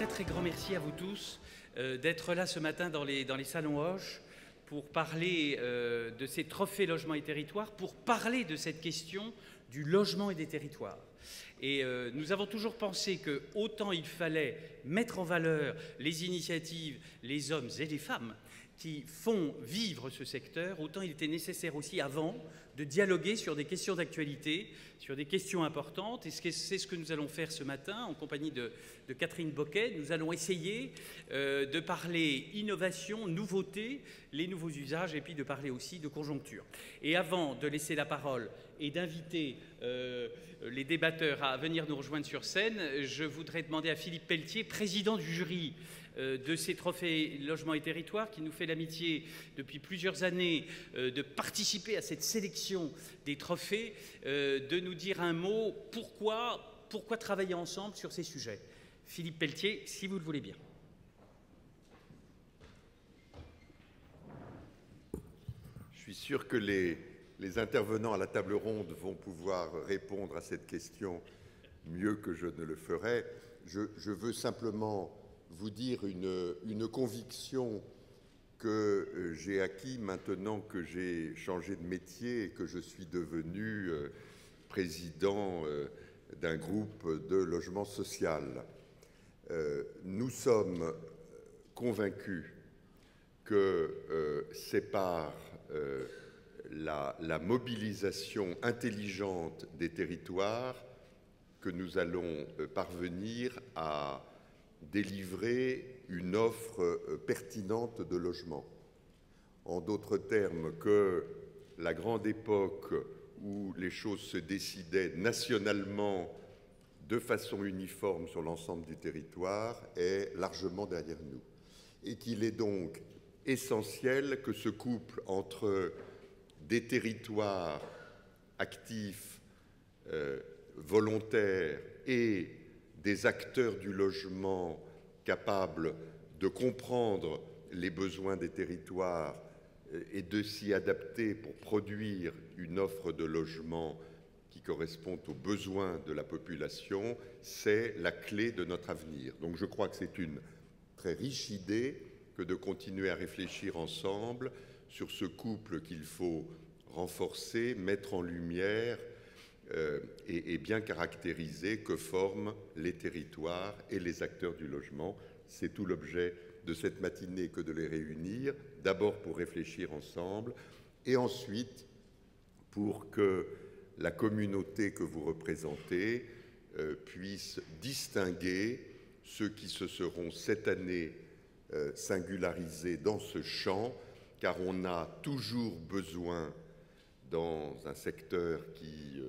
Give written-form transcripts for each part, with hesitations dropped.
très grand merci à vous tous d'être là ce matin dans les salons Hoche pour parler de ces trophées logements et territoires, pour parler de cette question du logement et des territoires. Et nous avons toujours pensé que autant il fallait mettre en valeur les initiatives, les hommes et les femmes qui font vivre ce secteur, autant il était nécessaire aussi avant de dialoguer sur des questions d'actualité, sur des questions importantes. Et c'est ce que nous allons faire ce matin en compagnie de Catherine Boquet. Nous allons essayer de parler innovation, nouveauté, les nouveaux usages et puis de parler aussi de conjoncture. Et avant de laisser la parole et d'inviter les débatteurs à venir nous rejoindre sur scène, je voudrais demander à Philippe Pelletier, président du jury de ces trophées logements et territoires, qui nous fait l'amitié depuis plusieurs années de participer à cette sélection des trophées, de nous dire un mot, pourquoi travailler ensemble sur ces sujets. Philippe Pelletier, si vous le voulez bien. Je suis sûr que les intervenants à la table ronde vont pouvoir répondre à cette question mieux que je ne le ferai. Je veux simplement vous dire une conviction que j'ai acquis maintenant que j'ai changé de métier et que je suis devenu président d'un groupe de logement social. Nous sommes convaincus que c'est par la mobilisation intelligente des territoires que nous allons parvenir à délivrer une offre pertinente de logement. En d'autres termes, que la grande époque où les choses se décidaient nationalement de façon uniforme sur l'ensemble du territoire est largement derrière nous. Et qu'il est donc essentiel que ce couple entre des territoires actifs, volontaires et des acteurs du logement capables de comprendre les besoins des territoires et de s'y adapter pour produire une offre de logement qui correspond aux besoins de la population, c'est la clé de notre avenir. Donc je crois que c'est une très riche idée que de continuer à réfléchir ensemble sur ce couple qu'il faut renforcer, mettre en lumière et bien caractériser que forment les territoires et les acteurs du logement. C'est tout l'objet de cette matinée que de les réunir, d'abord pour réfléchir ensemble et ensuite pour que la communauté que vous représentez puisse distinguer ceux qui se seront cette année singularisés dans ce champ, car on a toujours besoin dans un secteur qui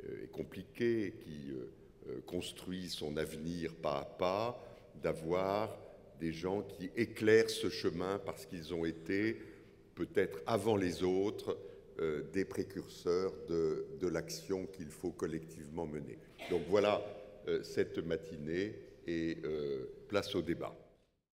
est compliqué, qui construit son avenir pas à pas, d'avoir des gens qui éclairent ce chemin parce qu'ils ont été, peut-être avant les autres, des précurseurs de l'action qu'il faut collectivement mener. Donc voilà cette matinée et place au débat.